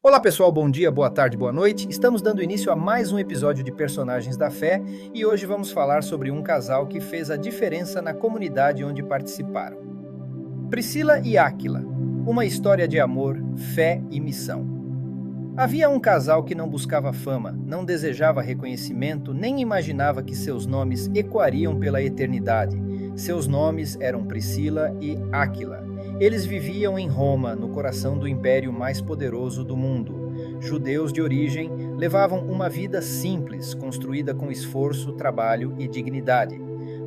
Olá pessoal, bom dia, boa tarde, boa noite. Estamos dando início a mais um episódio de Personagens da Fé e hoje vamos falar sobre um casal que fez a diferença na comunidade onde participaram. Priscila e Áquila, uma história de amor, fé e missão. Havia um casal que não buscava fama, não desejava reconhecimento, nem imaginava que seus nomes ecoariam pela eternidade. Seus nomes eram Priscila e Áquila. Eles viviam em Roma, no coração do império mais poderoso do mundo. Judeus de origem, levavam uma vida simples, construída com esforço, trabalho e dignidade.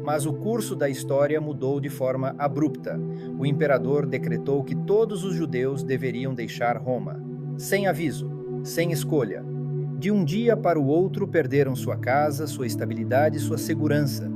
Mas o curso da história mudou de forma abrupta. O imperador decretou que todos os judeus deveriam deixar Roma. Sem aviso, sem escolha. De um dia para o outro perderam sua casa, sua estabilidade e sua segurança.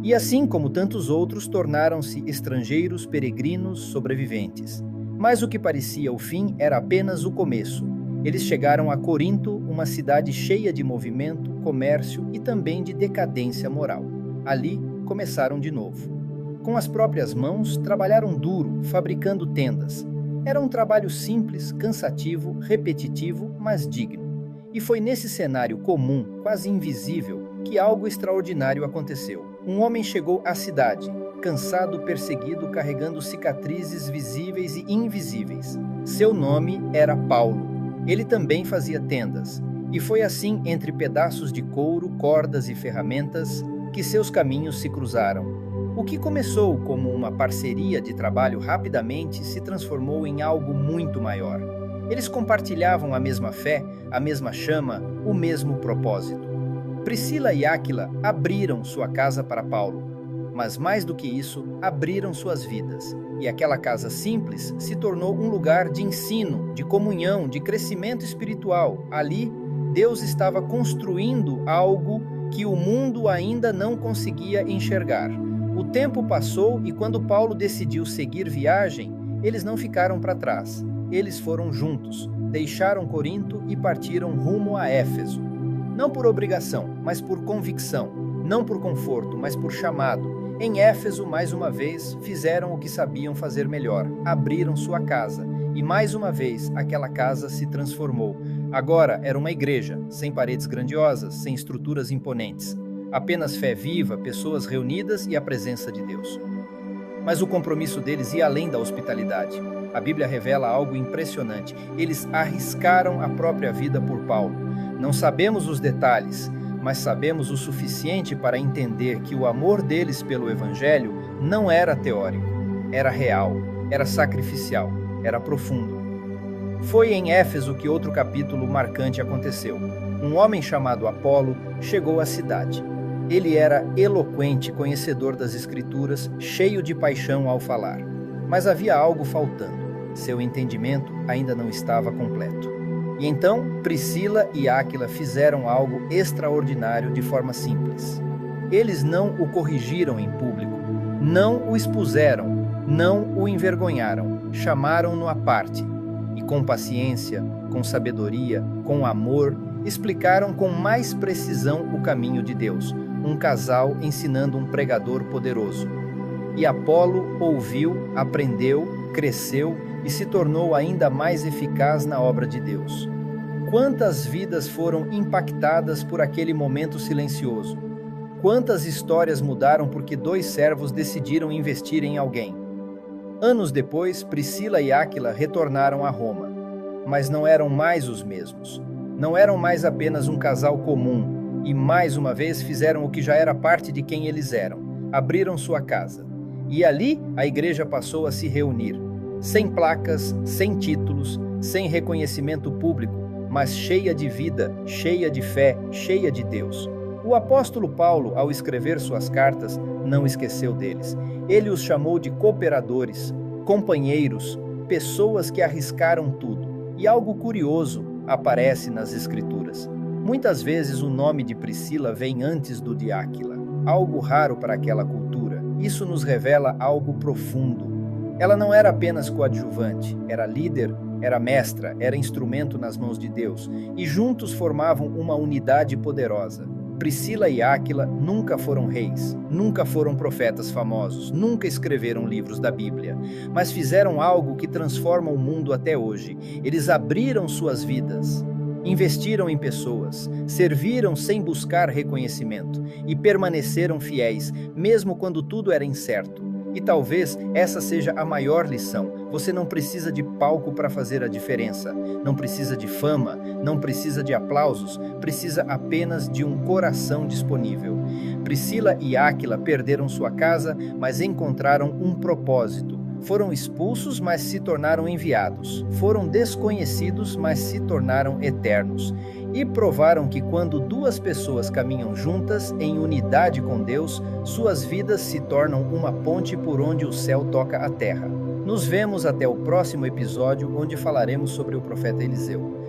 E assim como tantos outros, tornaram-se estrangeiros, peregrinos, sobreviventes. Mas o que parecia o fim era apenas o começo. Eles chegaram a Corinto, uma cidade cheia de movimento, comércio e também de decadência moral. Ali, começaram de novo. Com as próprias mãos, trabalharam duro, fabricando tendas. Era um trabalho simples, cansativo, repetitivo, mas digno. E foi nesse cenário comum, quase invisível, que algo extraordinário aconteceu. Um homem chegou à cidade, cansado, perseguido, carregando cicatrizes visíveis e invisíveis. Seu nome era Paulo. Ele também fazia tendas. E foi assim, entre pedaços de couro, cordas e ferramentas, que seus caminhos se cruzaram. O que começou como uma parceria de trabalho rapidamente se transformou em algo muito maior. Eles compartilhavam a mesma fé, a mesma chama, o mesmo propósito. Priscila e Áquila abriram sua casa para Paulo, mas mais do que isso, abriram suas vidas. E aquela casa simples se tornou um lugar de ensino, de comunhão, de crescimento espiritual. Ali, Deus estava construindo algo que o mundo ainda não conseguia enxergar. O tempo passou e quando Paulo decidiu seguir viagem, eles não ficaram para trás. Eles foram juntos, deixaram Corinto e partiram rumo a Éfeso. Não por obrigação, mas por convicção. Não por conforto, mas por chamado. Em Éfeso, mais uma vez, fizeram o que sabiam fazer melhor. Abriram sua casa. E mais uma vez, aquela casa se transformou. Agora era uma igreja, sem paredes grandiosas, sem estruturas imponentes. Apenas fé viva, pessoas reunidas e a presença de Deus. Mas o compromisso deles ia além da hospitalidade. A Bíblia revela algo impressionante. Eles arriscaram a própria vida por Paulo. Não sabemos os detalhes, mas sabemos o suficiente para entender que o amor deles pelo Evangelho não era teórico, era real, era sacrificial, era profundo. Foi em Éfeso que outro capítulo marcante aconteceu. Um homem chamado Apolo chegou à cidade. Ele era eloquente, conhecedor das Escrituras, cheio de paixão ao falar. Mas havia algo faltando. Seu entendimento ainda não estava completo. E então, Priscila e Áquila fizeram algo extraordinário de forma simples. Eles não o corrigiram em público, não o expuseram, não o envergonharam, chamaram-no à parte. E com paciência, com sabedoria, com amor, explicaram com mais precisão o caminho de Deus, um casal ensinando um pregador poderoso. E Apolo ouviu, aprendeu, cresceu e se tornou ainda mais eficaz na obra de Deus. Quantas vidas foram impactadas por aquele momento silencioso? Quantas histórias mudaram porque dois servos decidiram investir em alguém? Anos depois, Priscila e Áquila retornaram a Roma, mas não eram mais os mesmos. Não eram mais apenas um casal comum e mais uma vez fizeram o que já era parte de quem eles eram. Abriram sua casa. E ali a igreja passou a se reunir. Sem placas, sem títulos, sem reconhecimento público, mas cheia de vida, cheia de fé, cheia de Deus. O apóstolo Paulo, ao escrever suas cartas, não esqueceu deles. Ele os chamou de cooperadores, companheiros, pessoas que arriscaram tudo. E algo curioso aparece nas Escrituras. Muitas vezes o nome de Priscila vem antes do de Áquila, algo raro para aquela cultura. Isso nos revela algo profundo. Ela não era apenas coadjuvante, era líder, era mestra, era instrumento nas mãos de Deus, e juntos formavam uma unidade poderosa. Priscila e Áquila nunca foram reis, nunca foram profetas famosos, nunca escreveram livros da Bíblia, mas fizeram algo que transforma o mundo até hoje. Eles abriram suas vidas, investiram em pessoas, serviram sem buscar reconhecimento e permaneceram fiéis, mesmo quando tudo era incerto. E talvez essa seja a maior lição. Você não precisa de palco para fazer a diferença, não precisa de fama, não precisa de aplausos, precisa apenas de um coração disponível. Priscila e Áquila perderam sua casa, mas encontraram um propósito. Foram expulsos, mas se tornaram enviados. Foram desconhecidos, mas se tornaram eternos. E provaram que quando duas pessoas caminham juntas, em unidade com Deus, suas vidas se tornam uma ponte por onde o céu toca a terra. Nos vemos até o próximo episódio, onde falaremos sobre o profeta Eliseu.